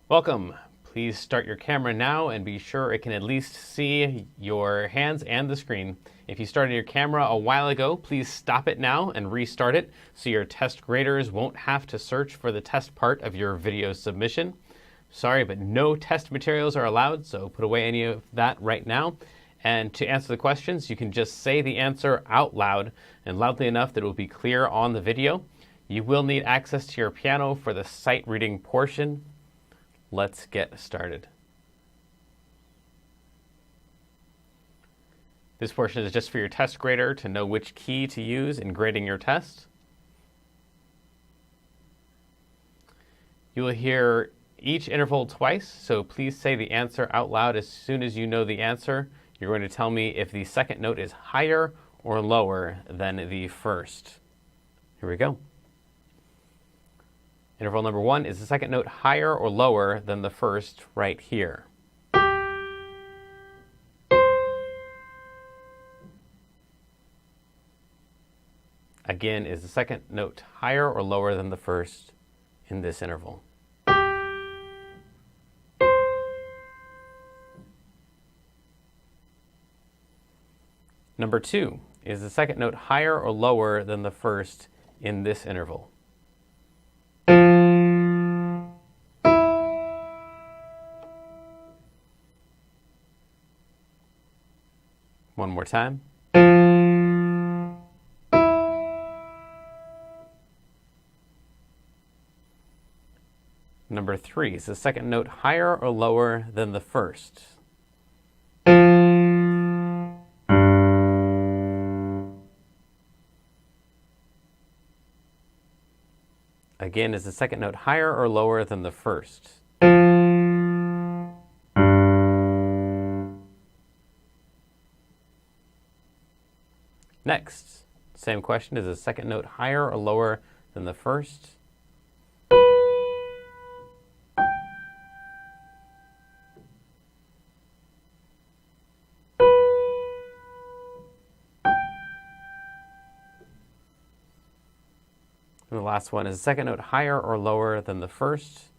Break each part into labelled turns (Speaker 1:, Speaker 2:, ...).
Speaker 1: Welcome. Please start your camera now and be sure it can at least see your hands and the screen. If you started your camera a while ago, please stop it now and restart it so your test graders won't have to search for the test part of your video submission. Sorry, but no test materials are allowed, so put away any of that right now. And to answer the questions, you can just say the answer out loud and loudly enough that it will be clear on the video. You will need access to your piano for the sight reading portion. Let's get started. This portion is just for your test grader to know which key to use in grading your test. You will hear each interval twice, so please say the answer out loud as soon as you know the answer. You're going to tell me if the second note is higher or lower than the first. Here we go. Interval number 1, is the second note higher or lower than the first right here? Again, is the second note higher or lower than the first in this interval? Number 2, is the second note higher or lower than the first in this interval? One more time. Number 3, is the second note higher or lower than the first? Again, is the second note higher or lower than the first? Next, same question, is the second note higher or lower than the first? And the last one, is the second note higher or lower than the first?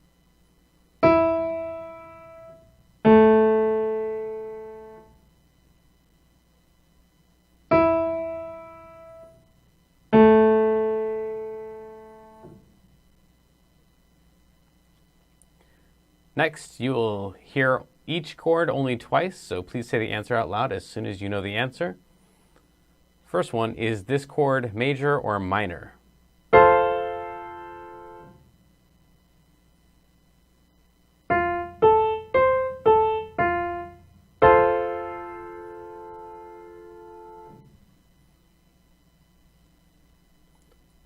Speaker 1: Next, you will hear each chord only twice, so please say the answer out loud as soon as you know the answer. First one, is this chord major or minor?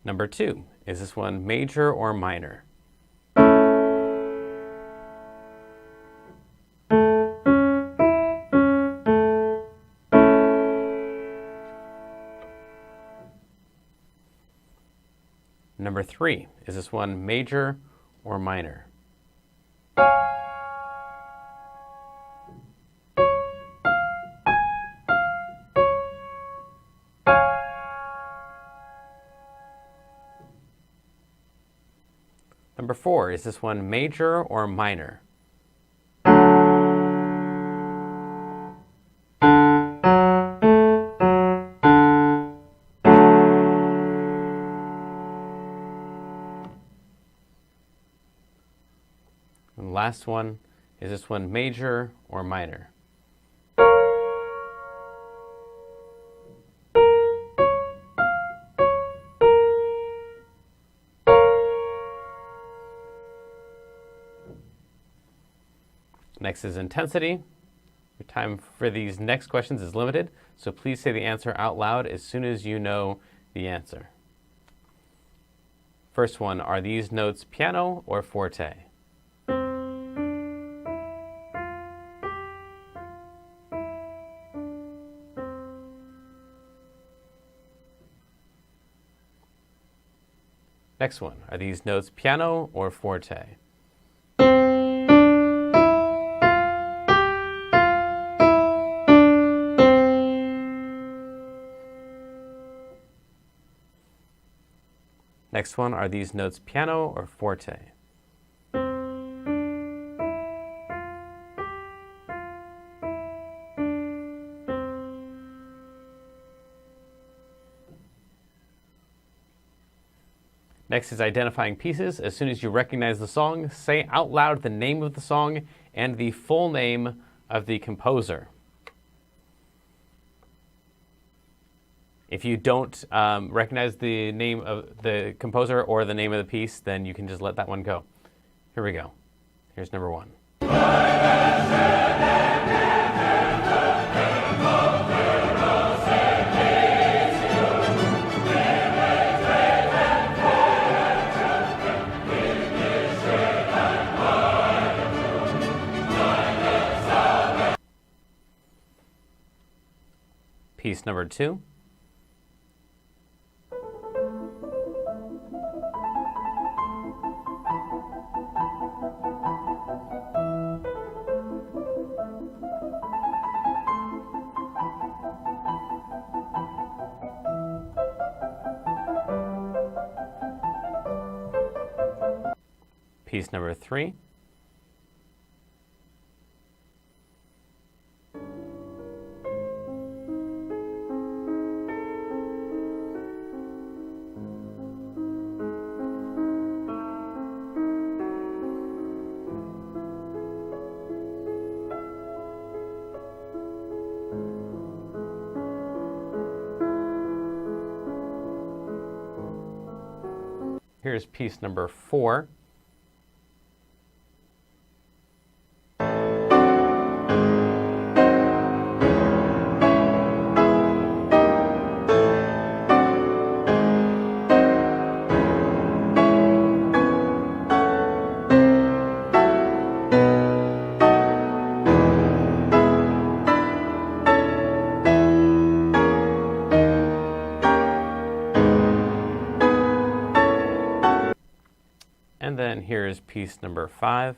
Speaker 1: Number 2, is this one major or minor? Number 3, is this one major or minor? Number 4, is this one major or minor? And the last one, is this one major or minor? Next is intensity. Your time for these next questions is limited, so please say the answer out loud as soon as you know the answer. First one, are these notes piano or forte? Next one, are these notes piano or forte? Next one, are these notes piano or forte? Next is identifying pieces. As soon as you recognize the song, say out loud the name of the song and the full name of the composer. If you don't recognize the name of the composer or the name of the piece, then you can just let that one go. Here we go. Here's number one. Piece number two. Piece number three. Here's piece number four. And then here's piece number five.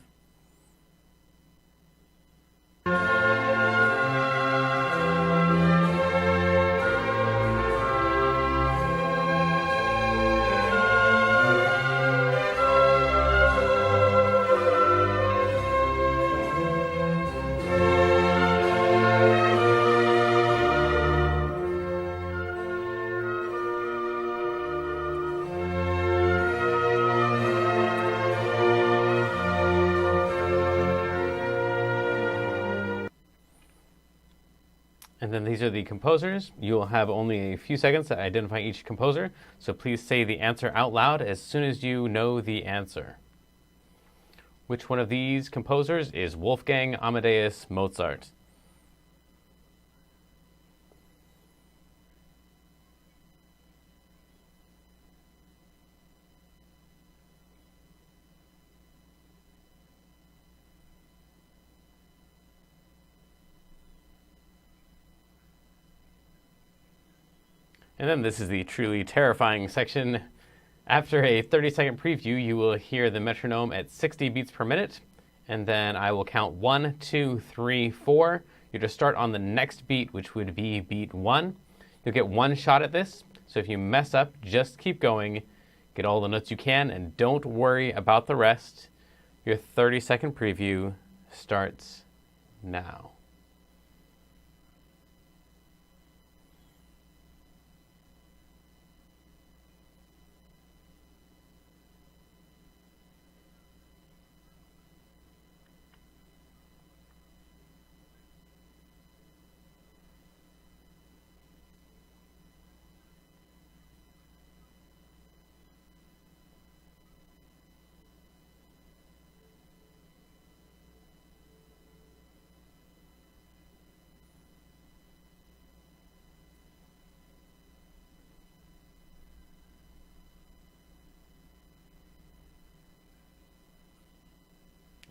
Speaker 1: And then these are the composers. You'll have only a few seconds to identify each composer, so please say the answer out loud as soon as you know the answer. Which one of these composers is Wolfgang Amadeus Mozart? And then this is the truly terrifying section. After a 30-second preview, you will hear the metronome at 60 beats per minute, and then I will count 1, 2, 3, 4. You're to start on the next beat, which would be beat 1. You'll get one shot at this, so if you mess up, just keep going, get all the notes you can, and don't worry about the rest. Your 30-second preview starts now.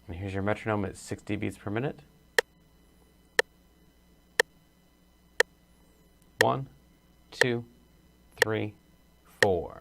Speaker 1: And here's your metronome at 60 beats per minute. 1, 2, 3, 4.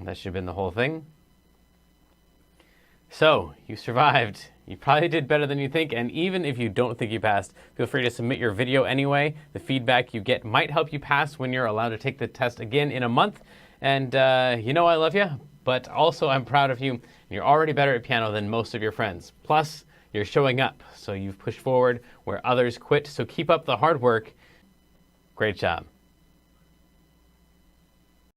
Speaker 1: That should have been the whole thing. So, you survived. You probably did better than you think, and even if you don't think you passed, feel free to submit your video anyway. The feedback you get might help you pass when you're allowed to take the test again in a month. And you know I love you, but also I'm proud of you. You're already better at piano than most of your friends. Plus, you're showing up, so you've pushed forward where others quit. So keep up the hard work. Great job.